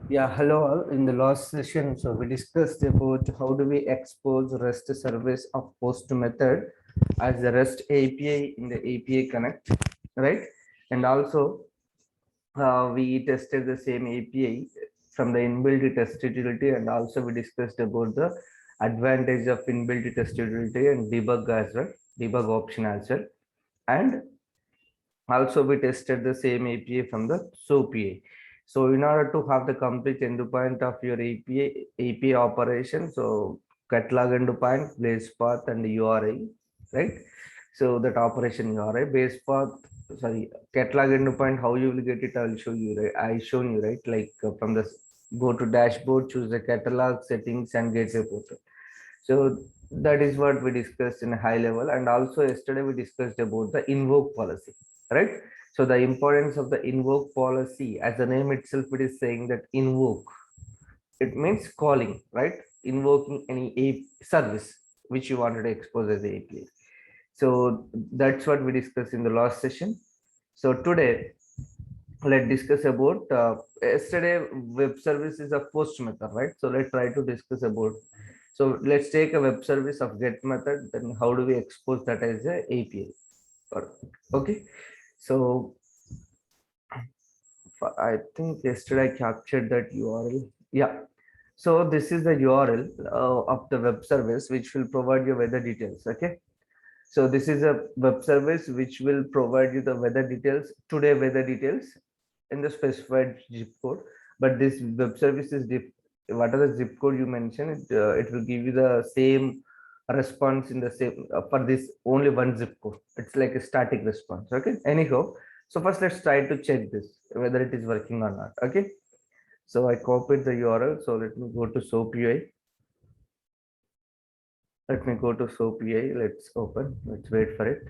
Yeah, hello all. In the last session, so we discussed about how do we expose REST service of POST method as the REST API in the API Connect, right? And also we tested the same API from the inbuilt testability, and also we discussed about the advantage of inbuilt testability and debug as well, debug option as well, and also we tested the same API from the SOAP. So in order to have the complete endpoint of your API operation, so catalog endpoint, base path, and URI, right? So that operation URI, base path, sorry, catalog endpoint, how you will get it, I'll show you, right? I shown you, right? Like from the go to dashboard, choose the catalog settings and gateway portal. So that is what we discussed in a high level. And also yesterday we discussed about the invoke policy, right? So the importance of the invoke policy, as the name itself, it is saying that invoke, it means calling, right? Invoking any service which you wanted to expose as a API. So that's what we discussed in the last session. So today let's discuss about yesterday web service is a post method, right? So let's try to discuss about, so let's take a web service of get method, then how do we expose that as a API? Okay, so I think yesterday I captured that URL. Yeah, so this is the URL of the web service which will provide you weather details. Okay, so this is a web service which will provide you the weather details, today weather details in the specified zip code. But this web service is whatever zip code you mentioned, it will give you the same response in the same for this only one zip code. It's like a static response. Okay. Anyhow, so first let's try to check this whether it is working or not. Okay. So I copied the URL. So let me go to SOAP UI. Let me go to SOAP UI. Let's open. Let's wait for it.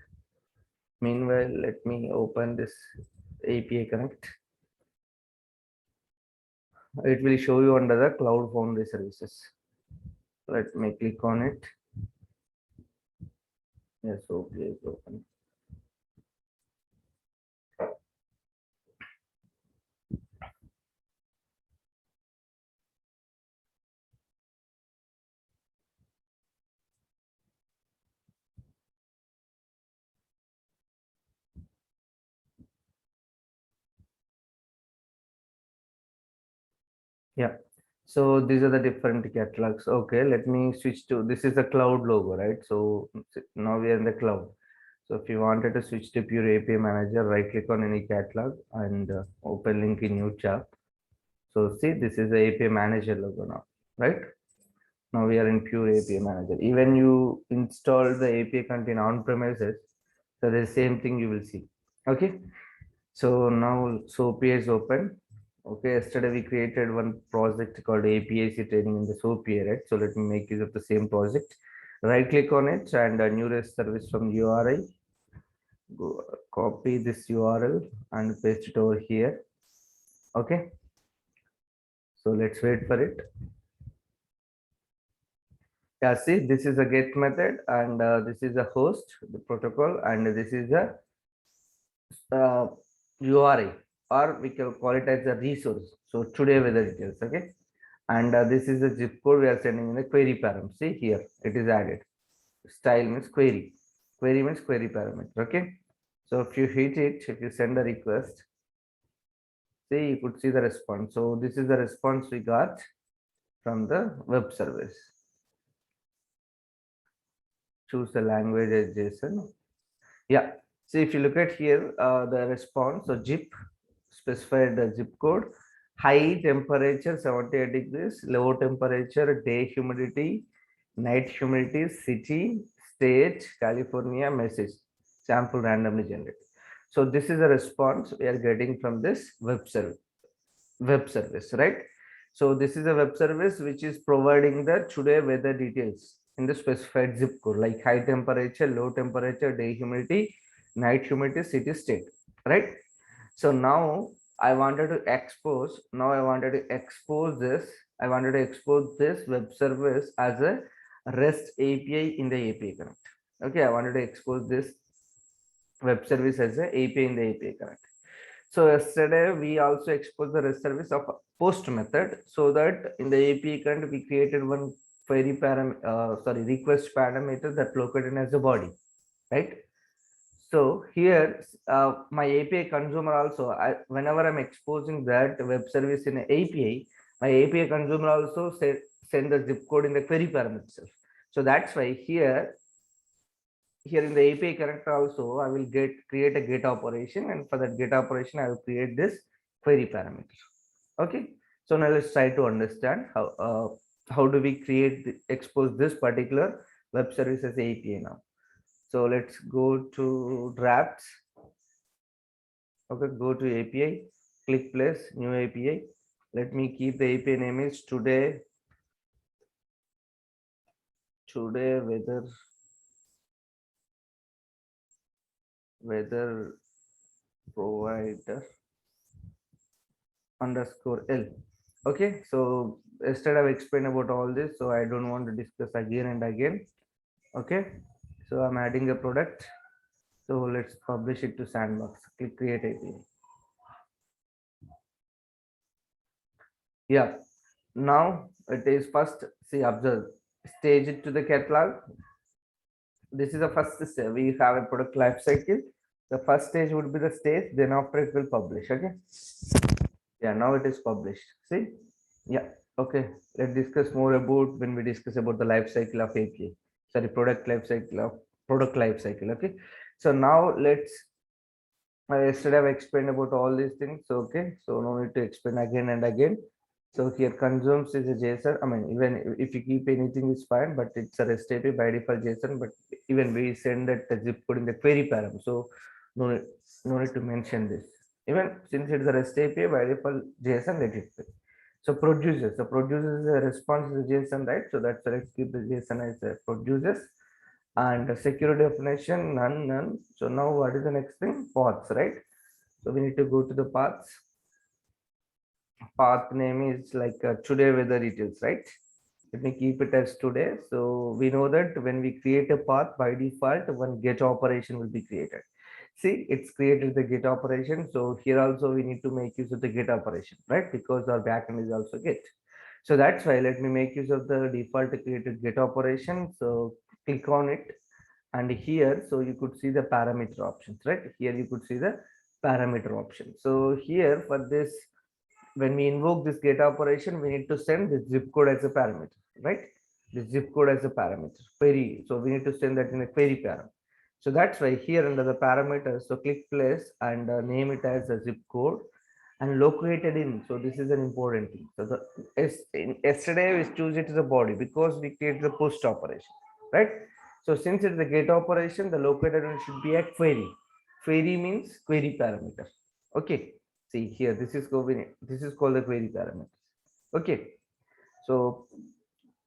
Meanwhile, let me open this API Connect. It will show you under the Cloud Foundry services. Let me click on it. Yes, OPI is open. Yeah. So these are the different catalogs. Okay, let me switch to, this is the cloud logo, right? So now we are in the cloud. So if you wanted to switch to pure API manager, right click on any catalog and open link in new tab. So see, this is the API manager logo now, right? Now we are in pure API manager. Even you install the API content on premises, so the same thing you will see. Okay. So now SOAP is open. Okay, yesterday we created one project called APIC training in the SOAP, right? So let me make use of the same project. Right click on it and a new REST service from URI. Go, copy this URL and paste it over here. Okay. So let's wait for it. Yeah, see, this is a get method, and this is a host, the protocol, and this is a URI, or we can call it as a resource. So today weather details. Okay. And this is the zip code we are sending in the query param. See here, it is added. Style means query. Query means query parameter. Okay. So if you hit it, if you send a request, see, you could see the response. So this is the response we got from the web service. Choose the language as JSON. Yeah. See, if you look at here, the response, so zip specified the zip code, high temperature 78 degrees, low temperature, day humidity, night humidity, city, state, California, message, sample randomly generated. So this is a response we are getting from this web service, right? So this is a web service which is providing the today weather details in the specified zip code, like high temperature, low temperature, day humidity, night humidity, city, state, right? So now I wanted to expose, now I wanted to expose this, I wanted to expose this web service as a REST API in the API Connect. Okay, I wanted to expose this web service as a API in the API Connect. So yesterday we also exposed the REST service of post method, so that in the API current we created one request parameter that located as a body, right? So here my API consumer also, whenever I'm exposing that web service in an API, my API consumer also send the zip code in the query parameter itself. So that's why here in the API connector also, I will create a get operation, and for that get operation, I will create this query parameter. Okay. So now let's try to understand how do we expose this particular web service as API now. So let's go to drafts. Okay, go to API, click place, new API. Let me keep the API name is today weather provider underscore L. Okay, so yesterday I've explained about all this, so I don't want to discuss again and again. Okay, so I'm adding a product. So let's publish it to Sandbox. Click create API. Yeah, now it is first, see, observe, stage it to the catalog. This is the first step. We have a product life cycle. The first stage would be the stage, then after it will publish. Okay. Yeah, now it is published. See? Yeah. Okay. Let's discuss more about when we discuss about the life cycle of API. Sorry, product life cycle. Okay. So now let's yesterday I explained about all these things. So okay. So no need to explain again and again. So here consumes is a JSON. I mean, even if you keep anything is fine, but it's a REST API by default JSON. But even we send that zip code in the query param. So no need to mention this. Even since it's a REST API by default JSON, let it be. So produces. So produces a response is a JSON, right? So that's let's keep the JSON as a produces. And the security definition none. So now what is the next thing? Paths, right? So we need to go to the paths. Path name is like today weather details, right? Let me keep it as today. So we know that when we create a path, by default one get operation will be created. See, it's created the get operation. So here also we need to make use of the get operation, right? Because our backend is also get. So that's why let me make use of the default created get operation. So click on it, and here so you could see the parameter options, right? Here you could see the parameter option. So here for this, when we invoke this get operation, we need to send the zip code as a parameter, right? The zip code as a parameter query. So we need to send that in a query param. So that's why here under the parameters, so click place and name it as a zip code and located in. So this is an important thing. So yesterday we choose it as a body because we create the post operation, right? So since it's the get operation, the located in should be a query. Query means query parameter. Okay. See here, this is called the query parameter. Okay, so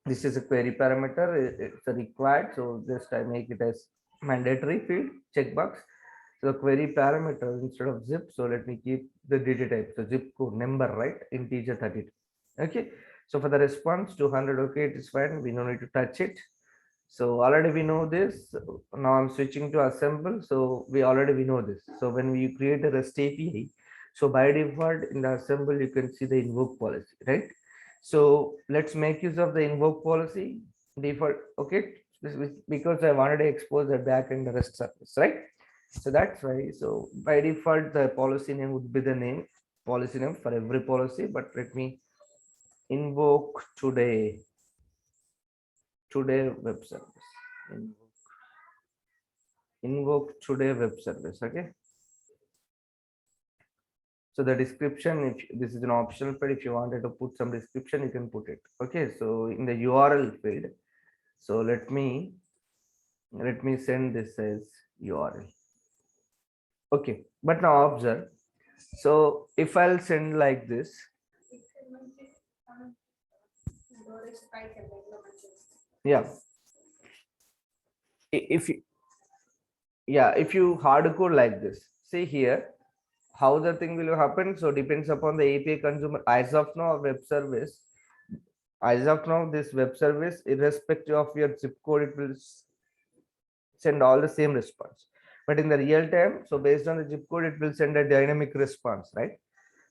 this is a query parameter. It's a required, so just I make it as mandatory field checkbox. So query parameter instead of zip. So let me keep the data type. So zip code number, right? Integer 32. Okay. So for the response 200, okay, it is fine. We don't need to touch it. So already we know this. Now I'm switching to assemble. So we know this. So when we create a REST API, so by default in the assemble, you can see the invoke policy, right? So let's make use of the invoke policy default. Okay. This is because I wanted to expose the back end REST service, right? So that's why. So by default, the policy name would be the name policy name for every policy. But let me invoke today web service. Invoke today web service. Okay. So the description, if this is an optional field, if you wanted to put some description, you can put it. Okay. So in the URL field, so let me send this as URL. Okay. But now observe. So if I'll send like this, yeah. If you, yeah, if you hardcode like this, see here, how the thing will happen. So depends upon the API consumer. As of now, this web service, irrespective of your zip code, it will send all the same response. but in the real time, so based on the zip code, it will send a dynamic response, right?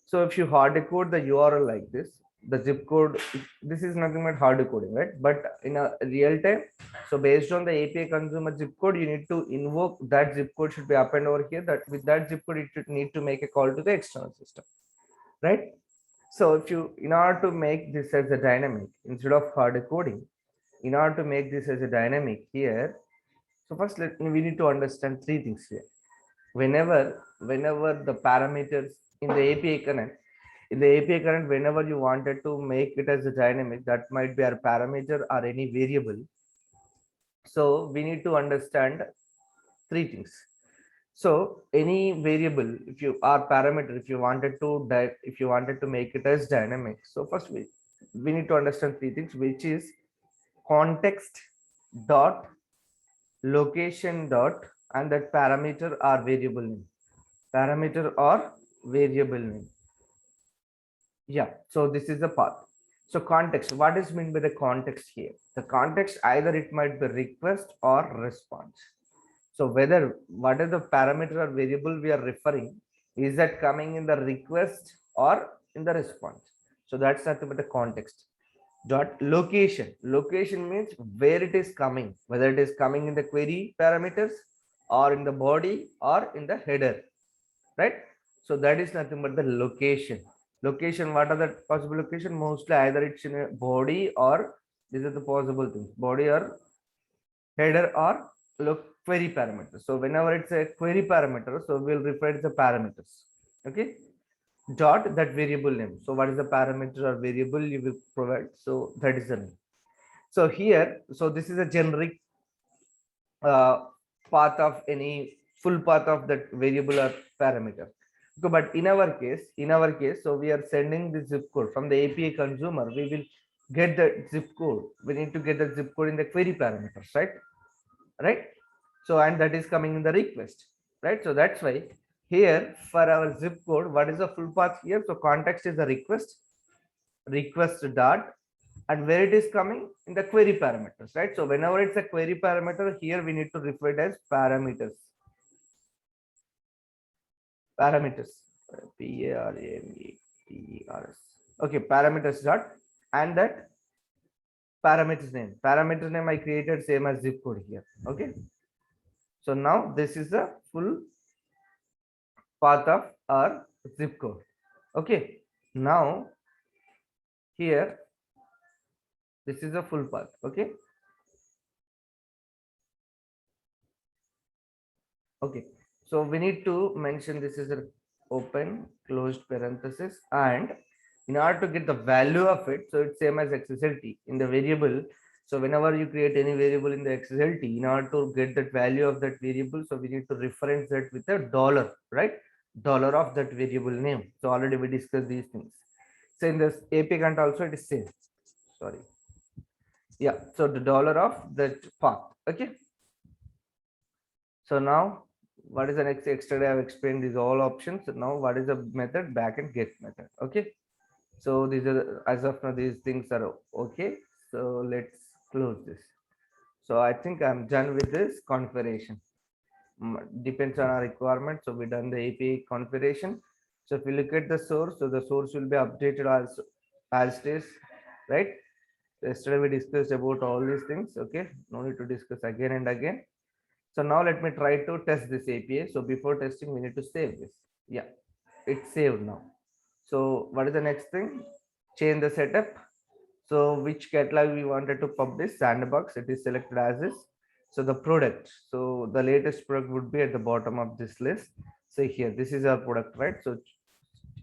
So if you hard code the URL like this, the zip code, this is nothing but hard coding, right? But in a real time, so based on the API consumer zip code, you need to invoke that zip code should be append over here. That with that zip code, it should need to make a call to the external system, right? So if you, in order to make this as a dynamic instead of hard coding, in order to make this as a dynamic here, so first we need to understand three things here. Whenever the parameters in the API connect, whenever you wanted to make it as a dynamic, that might be our parameter or any variable. So we need to understand three things. So any variable, if you are parameter, if you wanted to make it as dynamic, so first we need to understand three things, which is context dot location dot and that parameter or variable name. Parameter or variable name. Yeah, so this is the path. So context, what is meant by the context here? The context, either it might be request or response. So whether what is the parameter or variable we are referring, is that coming in the request or in the response? So that's nothing but the context. Dot location. Location means where it is coming, whether it is coming in the query parameters or in the body or in the header, right? So that is nothing but the location. Location, what are the possible location? Mostly either it's in a body or these are the possible things, body or header or query parameters. So whenever it's a query parameter, so we'll refer to the parameters. Okay, dot that variable name. So what is the parameter or variable you will provide? So that is the name. So here, so this is a generic path of any full path of that variable or parameter. Okay, but in our case, so we are sending the zip code from the API consumer. We will get the zip code. We need to get the zip code in the query parameters, right? Right. So and that is coming in the request, right? So that's why here for our zip code, what is the full path here? So context is the request dot, and where it is coming in the query parameters, right? So whenever it's a query parameter, here we need to refer it as parameters. Parameters, P-A-R-A-M-E-T-E-R-S. Okay, parameters dot, and that parameters name. Parameter name I created same as zip code here. Okay. So now this is the full path of our zip code. Okay. Now here this is a full path. Okay. Okay. So we need to mention this is an open closed parenthesis, and in order to get the value of it, so it's same as XSLT in the variable. So whenever you create any variable in the XSLT, in order to get that value of that variable, so we need to reference that with a dollar, right? Dollar of that variable name. So already we discussed these things. So in this API connect also it is same. Sorry. Yeah. So the dollar of that path. Okay. So now what is the next extra? I have explained these all options. Now what is the method? Back and get method. Okay. So these are, as of now, these things are okay. So let's close this. So I think I'm done with this configuration. Depends on our requirement. So we done the API configuration. So if you look at the source, so the source will be updated as it is, right? Yesterday we discussed about all these things. Okay, no need to discuss again and again. So now let me try to test this API. So before testing, we need to save this. Yeah, it's saved now. So what is the next thing? Change the setup. So which catalog we wanted to publish? Sandbox. It is selected as is. So the product. So the latest product would be at the bottom of this list. So here, this is our product, right? So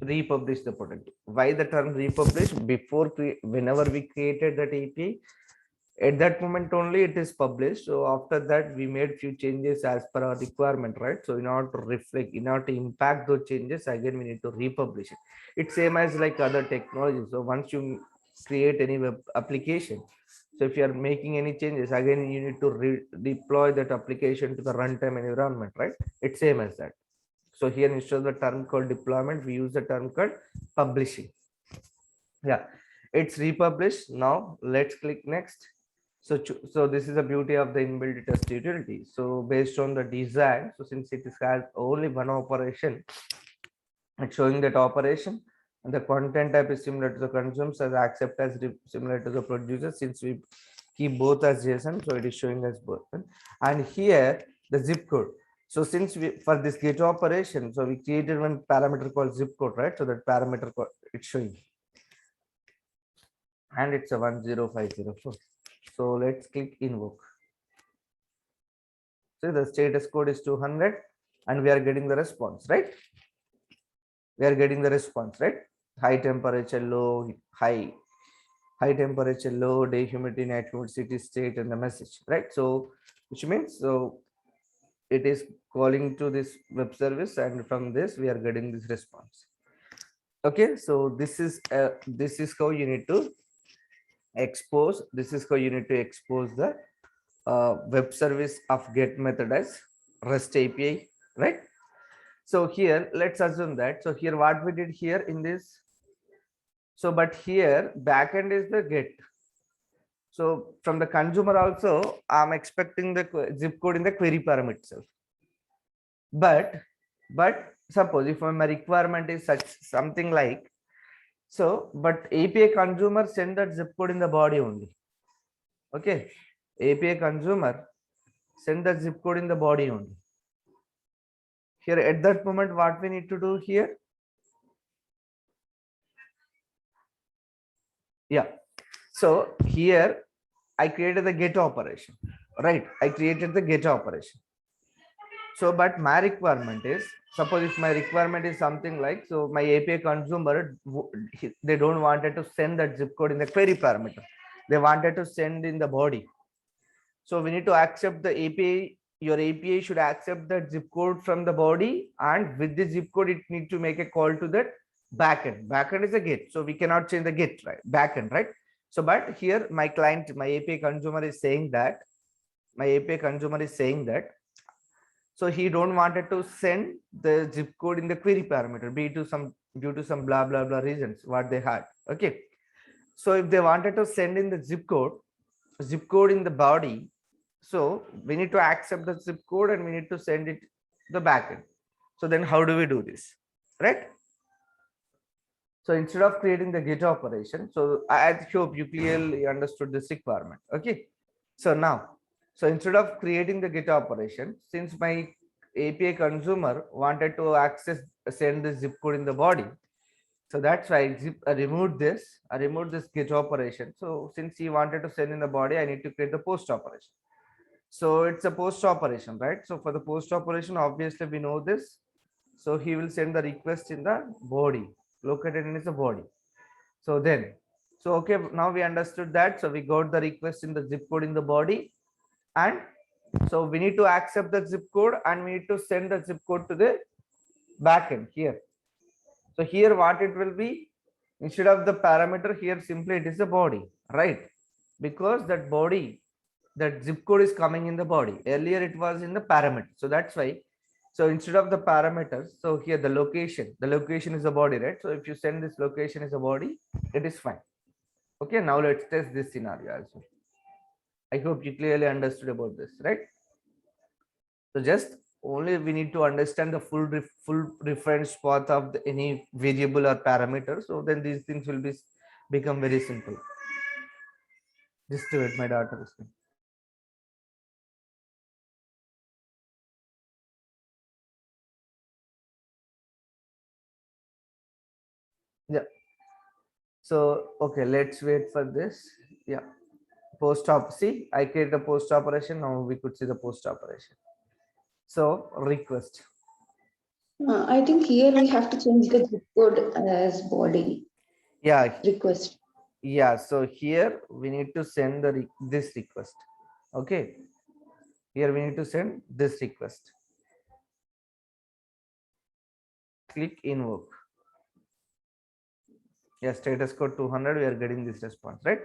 republish the product. Why the term republish? Before, whenever we created that API, at that moment only it is published. So after that we made few changes as per our requirement, right? So in order to reflect, in order to impact those changes, again we need to republish it. It's same as like other technologies. So once you create any web application, so if you are making any changes, again you need to deploy that application to the runtime environment, right? It's same as that. So here instead of the term called deployment, we use the term called publishing. Yeah, it's republished. Now let's click next. So this is the beauty of the inbuilt test utility. So based on the design, so since it has only one operation, it's showing that operation, and the content type is similar to the consumes as accept as similar to the producer. Since we keep both as JSON, so it is showing as both. And here the zip code. So since we for this get operation, so we created one parameter called zip code, right? So that parameter code it's showing, and it's a 10504. So let's click invoke. So the status code is 200, and we are getting the response, right? We are getting the response, right? High temperature, low, high temperature, low, day humidity, night humidity, state, and the message, right? So which means so it is calling to this web service, and from this we are getting this response. Okay, so this is how you need to expose. This is how you need to expose the web service of get method as REST API, right? So here let's assume that. So here what we did here in this. So but here backend is the get. So from the consumer also, I'm expecting the zip code in the query parameter itself. But suppose if my requirement is such something like so, but API consumer send that zip code in the body only. Okay, API consumer send the zip code in the body only. Here at that moment, what we need to do here? Yeah. So here I created the get operation, right? I created the get operation. So, but my requirement is, suppose if my requirement is something like, so my API consumer, they don't wanted to send that zip code in the query parameter. They wanted to send in the body. So we need to accept the API. Your API should accept that zip code from the body, and with the zip code, it need to make a call to that backend. Backend is a get, so we cannot change the get, right? Backend, right? So, but here my client, my API consumer is saying that so he don't wanted to send the zip code in the query parameter, be to some due to some blah blah blah reasons what they had. Okay, so if they wanted to send in the zip code in the body, so we need to accept the zip code and we need to send it to the backend. So then how do we do this, right? So instead of creating the get operation, so I hope you clearly understood this requirement. Okay, so now, so instead of creating the get operation, since my API consumer wanted to send the zip code in the body, so that's why I removed this get operation. So since he wanted to send in the body, I need to create the post operation. So it's a post operation, right? So for the post operation, obviously we know this. So he will send the request in the body, located in his body. So then, so okay, now we understood that. So we got the request in the zip code in the body, and so we need to accept the zip code and we need to send the zip code to the backend here. So here what it will be, instead of the parameter here, simply it is a body, right? Because that body, that zip code is coming in the body. Earlier it was in the parameter. So that's why. So instead of the parameters, so here the location is a body, right? So if you send this location as a body, it is fine. Okay, now let's test this scenario as well. I hope you clearly understood about this, right? So just only we need to understand the full reference path of any variable or parameter. So then these things will become very simple. Just do it, my daughter is saying. Yeah. So okay, let's wait for this. Yeah. Post op. See, I created a post operation. Now we could see the post operation. So request. I think here we have to change the zip code as body Yeah. request. Yeah. So here we need to send this request. Okay. Here we need to send this request. Click invoke. Yeah, status code 200. We are getting this response, right?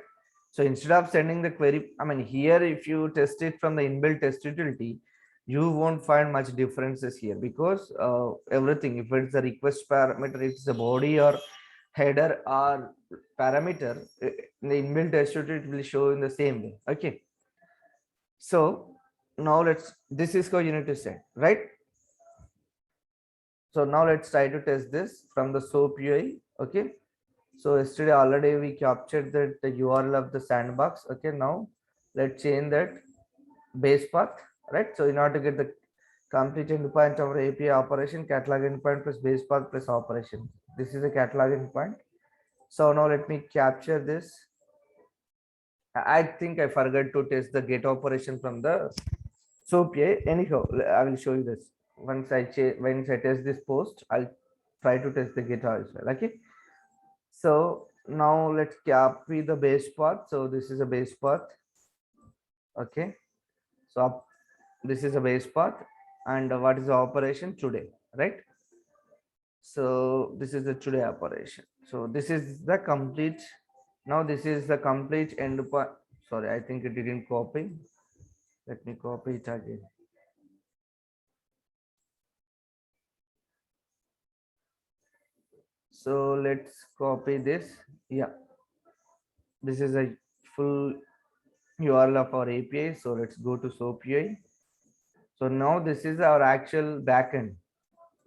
So instead of sending the query, I mean, here if you test it from the inbuilt test utility, you won't find much differences here because everything, if it's a request parameter, it's the body or header or parameter, the inbuilt test utility will show in the same way. Okay. So now this is how you need to set, right? So now let's try to test this from the SOAP UI. Okay. So yesterday already we captured the URL of the sandbox. Okay. Now let's change that base path, right? So in order to get the complete endpoint of our API operation, catalog endpoint plus base path plus operation. This is a catalog endpoint. So now let me capture this. I think I forgot to test the get operation from the SOAP UI. Anyhow, I will show you this. Once I test this post, I'll try to test the get as well. Okay. So now let's copy the base path. So this is a base path. Okay. So this is a base path, and what is the operation today, right? So this is the today operation. So this is the complete. Now this is the complete endpoint. Sorry, I think it didn't copy. Let me copy it again. So let's copy this. Yeah, this is a full URL of our API. So let's go to SOAP UI. So now this is our actual backend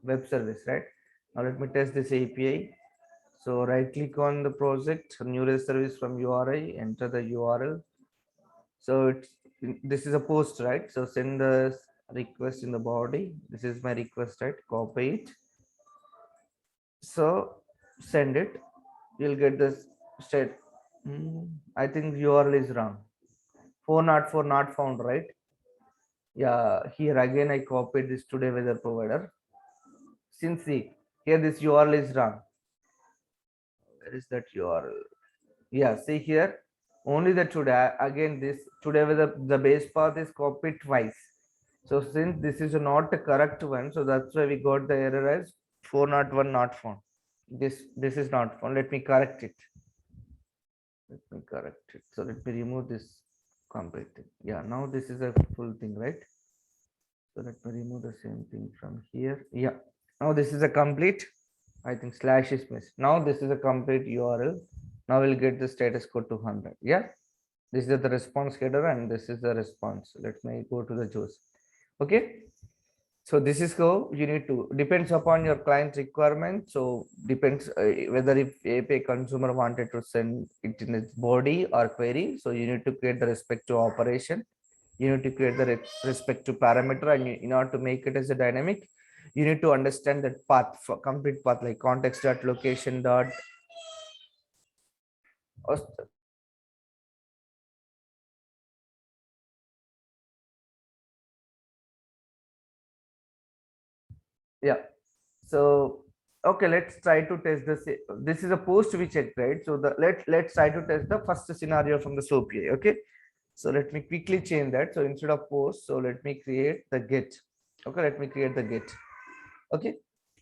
web service, right? Now let me test this API. So right click on the project, new REST service from URI, enter the URL. So this is a post, right? So send the request in the body. This is my request, right? Copy it. So send it. You'll get this state. I think URL is wrong. 404 not found, right? Yeah, here again I copied this today weather provider. Since here this URL is wrong. Where is that URL? Yeah, see here only the today. Again this today with the base path is copied twice. So since this is not the correct one, so that's why we got the error as 401 not found. This is not found. Let me correct it. Let me correct it. So let me remove this complete thing. Yeah, now this is a full thing, right? So let me remove the same thing from here. Yeah, now this is a complete. I think slash is missed. Now this is a complete URL. Now we'll get the status code to 100. Yeah, this is the response header and this is the response. Let me go to the juice. Okay. So this is how you need to, depends upon your client requirement. So depends whether if API consumer wanted to send it in its body or query. So you need to create the respective operation. You need to create the respective parameter, and in order to make it as a dynamic, you need to understand that path, for complete path, like context dot location dot. Yeah. So okay, let's try to test this. This is a post we checked, right? So let's try to test the first scenario from the SOAP. Okay. So let me quickly change that. So instead of post, so let me create the get. Okay, let me create the get. Okay,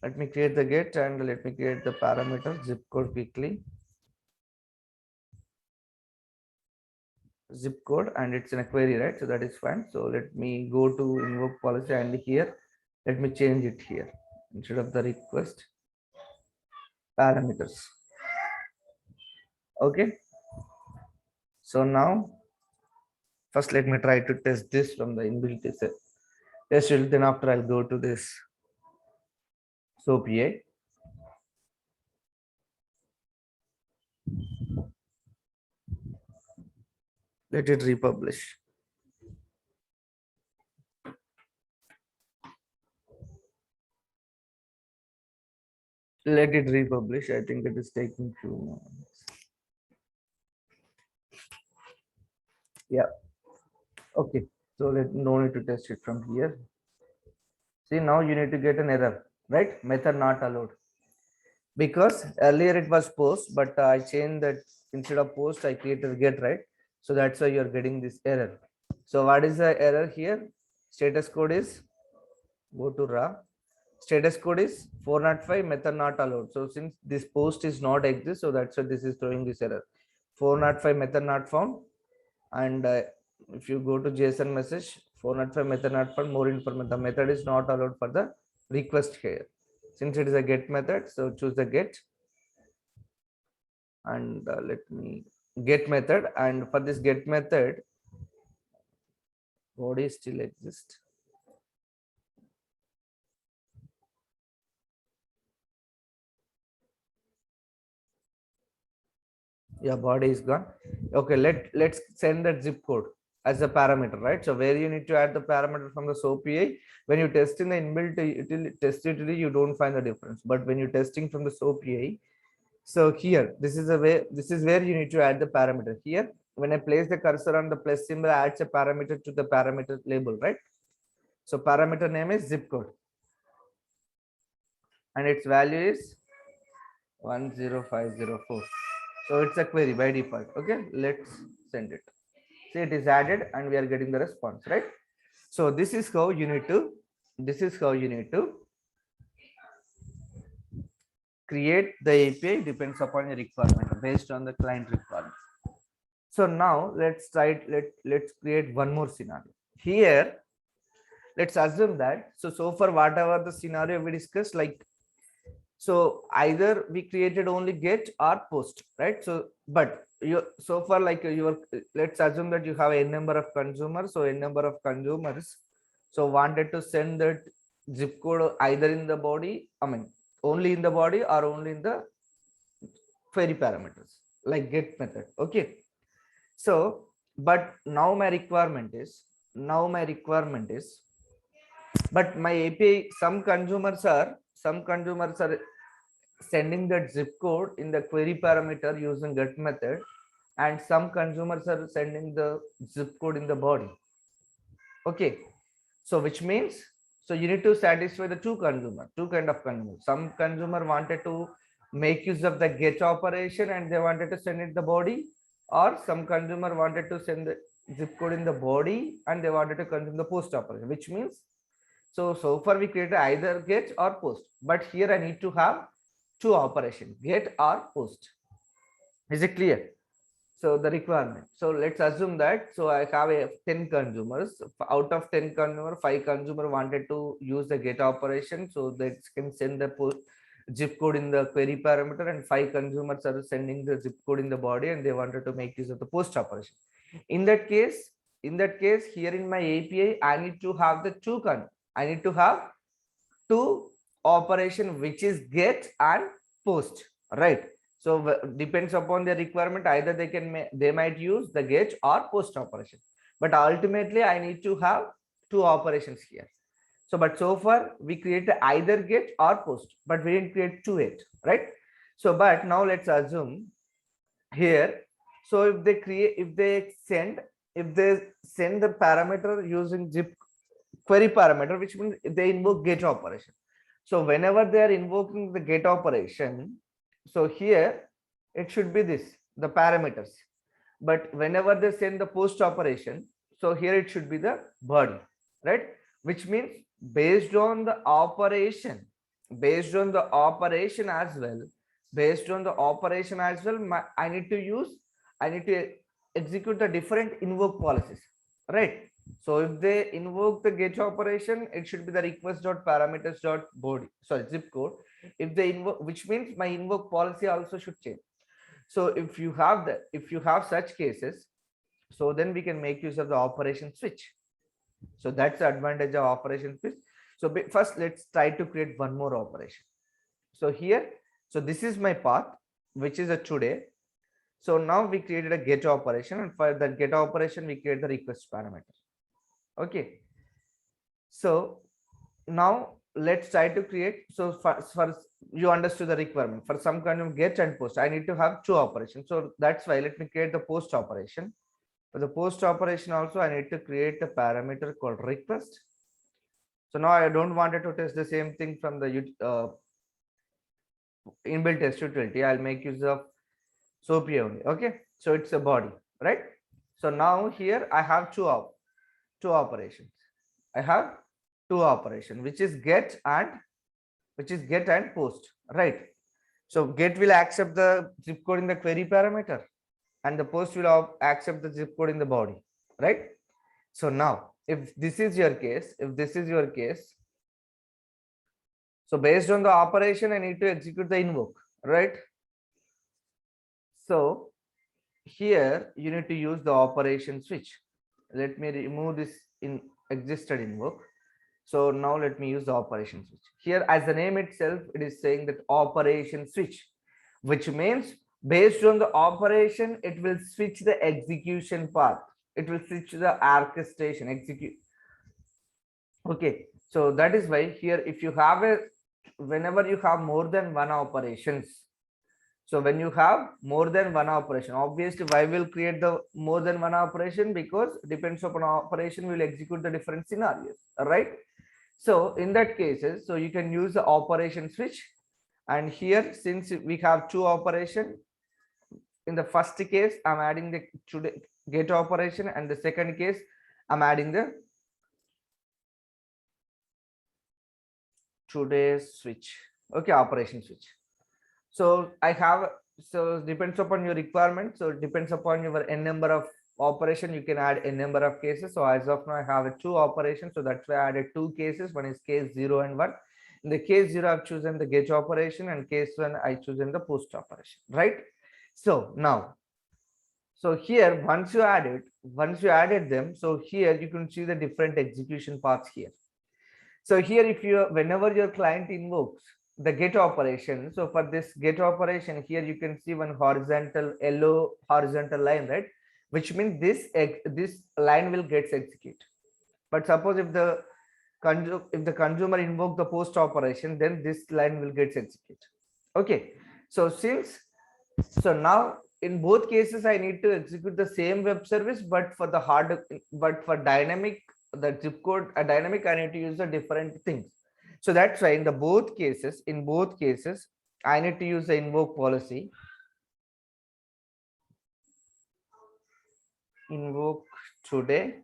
let me create the get and let me create the parameter zip code quickly. Zip code, and it's in a query, right? So that is fine. So let me go to invoke policy, and here let me change it here instead of the request parameters. Okay, so now first let me try to test this from the inbuilt test field. Then after I'll go to this SOAP. Let it republish. Let it republish. I think it is taking few moments. Yeah. Okay. So no need to test it from here. See, now you need to get an error, right? Method not allowed. Because earlier it was post, but I changed that instead of post, I created get, right? So that's why you're getting this error. So what is the error here? Status code is, go to raw. Status code is 405 method not allowed. So since this post is not exist, so that's why this is throwing this error. 405 method not found. And if you go to JSON message, 405 method not found, more information. The method is not allowed for the request here. Since it is a get method, so choose the get. And let me get method. And for this get method, body still exists. Yeah, body is gone. Okay, let's send that zip code as a parameter, right? So where you need to add the parameter from the SOAP-AI, when you test in the inbuilt test utility, you don't find the difference. But when you're testing from the SOAP-AI, so here, this is where you need to add the parameter. Here, when I place the cursor on the plus symbol, adds a parameter to the parameter label, right? So parameter name is zip code, and its value is 10504. So it's a query by default. Okay, let's send it. See, it is added and we are getting the response, right? So this is how you need to create the API. Depends upon your requirement, based on the client requirement. So now let's let's create one more scenario. Here, let's assume that so far whatever the scenario we discussed, like, so either we created only get or post, right? So but you so far, like, your, let's assume that you have a number of consumers. So a number of consumers so wanted to send that zip code either in the body, I mean only in the body or only in the query parameters, like get method. Okay, so but now my requirement is, but my API, some consumers are sending that zip code in the query parameter using get method, and some consumers are sending the zip code in the body. Okay, so which means, so you need to satisfy the two kind of consumer. Some consumer wanted to make use of the get operation and they wanted to send it the body, or some consumer wanted to send the zip code in the body and they wanted to consume the post operation, which means, so far we created either get or post, but here I need to have two operations, get or post. Is it clear? So the requirement, so let's assume that, so I have a 10 consumers. Out of 10 consumer, 5 consumer wanted to use the get operation, so they can send the zip code in the query parameter, and 5 consumers are sending the zip code in the body and they wanted to make use of the post operation. In that case, here in my API, I need to have the I need to have two operation, which is get and post, right? So depends upon their requirement, either they might use the get or post operation, but ultimately I need to have two operations here. So but so far we created either get or post, but we didn't create two yet, right? So but now let's assume here, so if they send the parameter using zip query parameter, which means they invoke get operation. So whenever they are invoking the get operation, so here it should be this, the parameters. But whenever they send the post operation, so here it should be the body, right? Which means based on the operation, as well, I need to execute the different invoke policies, right? So if they invoke the get operation, it should be the request.parameters.body, sorry, zip code. If they invoke, which means my invoke policy also should change. So if you have such cases, so then we can make use of the operation switch. So that's the advantage of operation switch. So first let's try to create one more operation. So here, so this is my path, which is a today. So now we created a get operation, and for that get operation we create the request parameter. Okay, so now let's try to create, so for you understood the requirement, for some kind of get and post I need to have two operations. So that's why let me create the post operation. For the post operation also I need to create a parameter called request. So now I don't want to test the same thing from the inbuilt test utility. I'll make use of SOAP-AI only. Okay, so it's a body, right? So now here I have two operations. I have two operations, which is get and post, right? So get will accept the zip code in the query parameter, and the post will accept the zip code in the body, right? So now if this is your case, so based on the operation I need to execute the invoke, right? So here you need to use the operation switch. Let me remove this in existed invoke. So now let me use the operation switch. Here, as the name itself, it is saying that operation switch, which means based on the operation, it will switch the execution path. It will switch the orchestration execute. Okay, so that is why here, if you have a, whenever you have more than one operations, so when you have more than one operation, obviously why will create the more than one operation? Because depends upon operation, will execute the different scenarios, right? So in that cases, so you can use the operation switch. And here, since we have two operation, in the first case, I'm adding the today get operation, and the second case, I'm adding the today's switch. Okay, operation switch. So I have, so depends upon your requirement. So it depends upon your n number of operation, you can add n number of cases. So as of now, I have two operations. So that's why I added two cases. One is case 0 and 1. In the case 0, I've chosen the get operation, and case 1, I chosen the post operation, right? So now, so here, once you added them, so here you can see the different execution paths here. So here, if you, whenever your client invokes the get operation, so for this get operation here, you can see one horizontal yellow horizontal line, right? Which means this line will get executed. But suppose if the consumer invoke the post operation, then this line will get executed. Okay, so now in both cases, I need to execute the same web service, but for dynamic, the zip code a dynamic, I need to use the different things. So that's why in both cases, I need to use the invoke policy. Invoke today.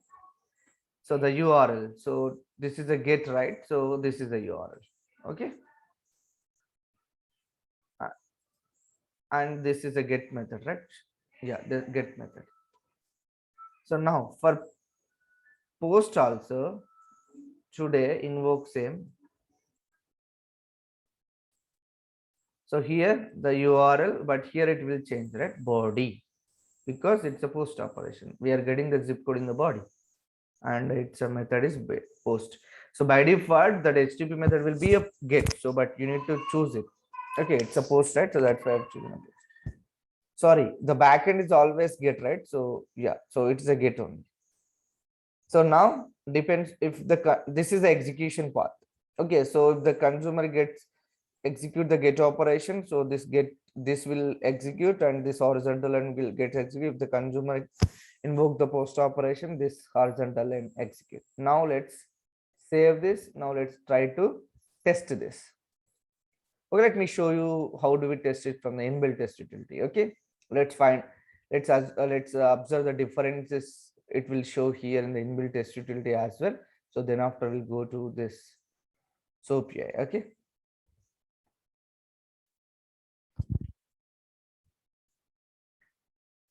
So the URL. So this is a get, right? So this is the URL. Okay. And this is a get method, right? Yeah, the get method. So now for post also, today invoke same. So here the URL, but here it will change, right? Body, because it's a post operation. We are getting the zip code in the body, and it's a method is post. So by default, that HTTP method will be a get. So, but you need to choose it. Okay, it's a post, right? So that's why I've chosen a post. Sorry, the backend is always get, right? So yeah, so it's a get only. So now depends if this is the execution path. Okay, so if the consumer gets execute the get operation, so this will execute, and this horizontal line will get execute. If the consumer invoke the post operation, this horizontal line execute. Now let's save this. Now let's try to test this. Okay, let me show you how do we test it from the inbuilt test utility. Okay, let's observe the differences. It will show here in the inbuilt test utility as well. So then after we'll go to this SOAP UI. Okay.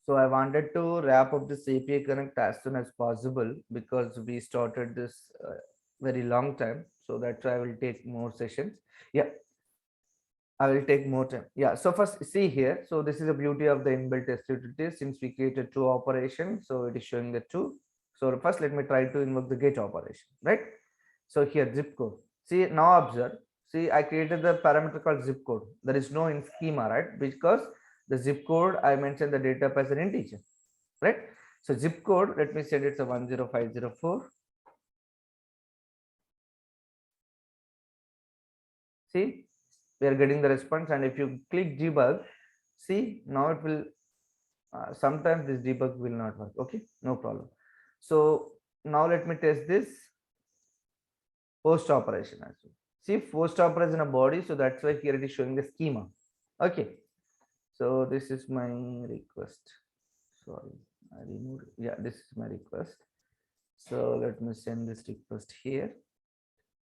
So I wanted to wrap up this API Connect as soon as possible, because we started this very long time. So that's why I will take more sessions. Yeah, I will take more time. Yeah, so first see here. So this is the beauty of the inbuilt test utility. Since we created two operations, so it is showing the two. So first let me try to invoke the get operation, right? So here zip code. See, now observe. See, I created the parameter called zip code. There is no in schema, right? Because the zip code, I mentioned the data type as an integer, right? So zip code, let me say it's a 10504. See, we are getting the response, and if you click debug, see, now it will, sometimes this debug will not work. Okay, no problem. So now let me test this post operation as well. See, post operation a body, so that's why here it is showing the schema. Okay, so this is my request. Sorry, I removed. Yeah, this is my request. So let me send this request here.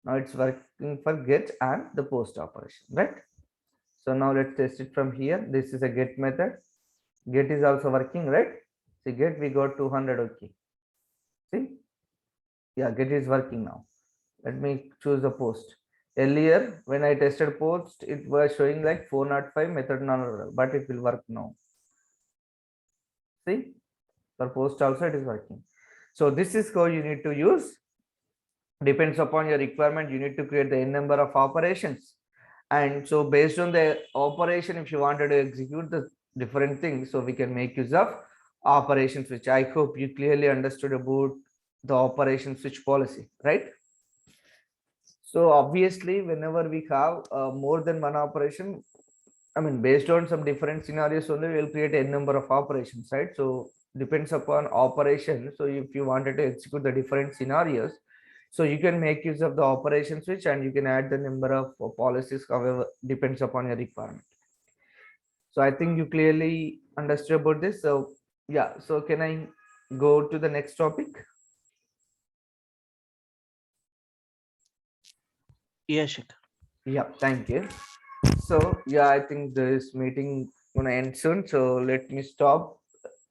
Now it's working for get and the post operation, right? So now let's test it from here. This is a get method. Get is also working, right? See, get, we got 200. Okay, see, yeah, get is working now. Let me choose the post. Earlier when I tested post, it was showing like 405 method non, but it will work now. See, for post also it is working. So this is how you need to use. Depends upon your requirement, you need to create the n number of operations. And so based on the operation, if you wanted to execute the different things, so we can make use of operation switch. I hope you clearly understood about the operation switch policy, right? So obviously, whenever we have more than one operation, I mean, based on some different scenarios only, we'll create a number of operations, right? So depends upon operation. So if you wanted to execute the different scenarios, so you can make use of the operation switch and you can add the number of policies, however, depends upon your requirement. So I think you clearly understood about this. So yeah, so can I go to the next topic? Yeah, Shikhar. Yeah, thank you. So yeah, I think this meeting gonna end soon. So let me stop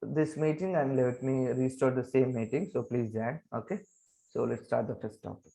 this meeting and let me restart the same meeting. So please join. Okay. So let's start the first topic.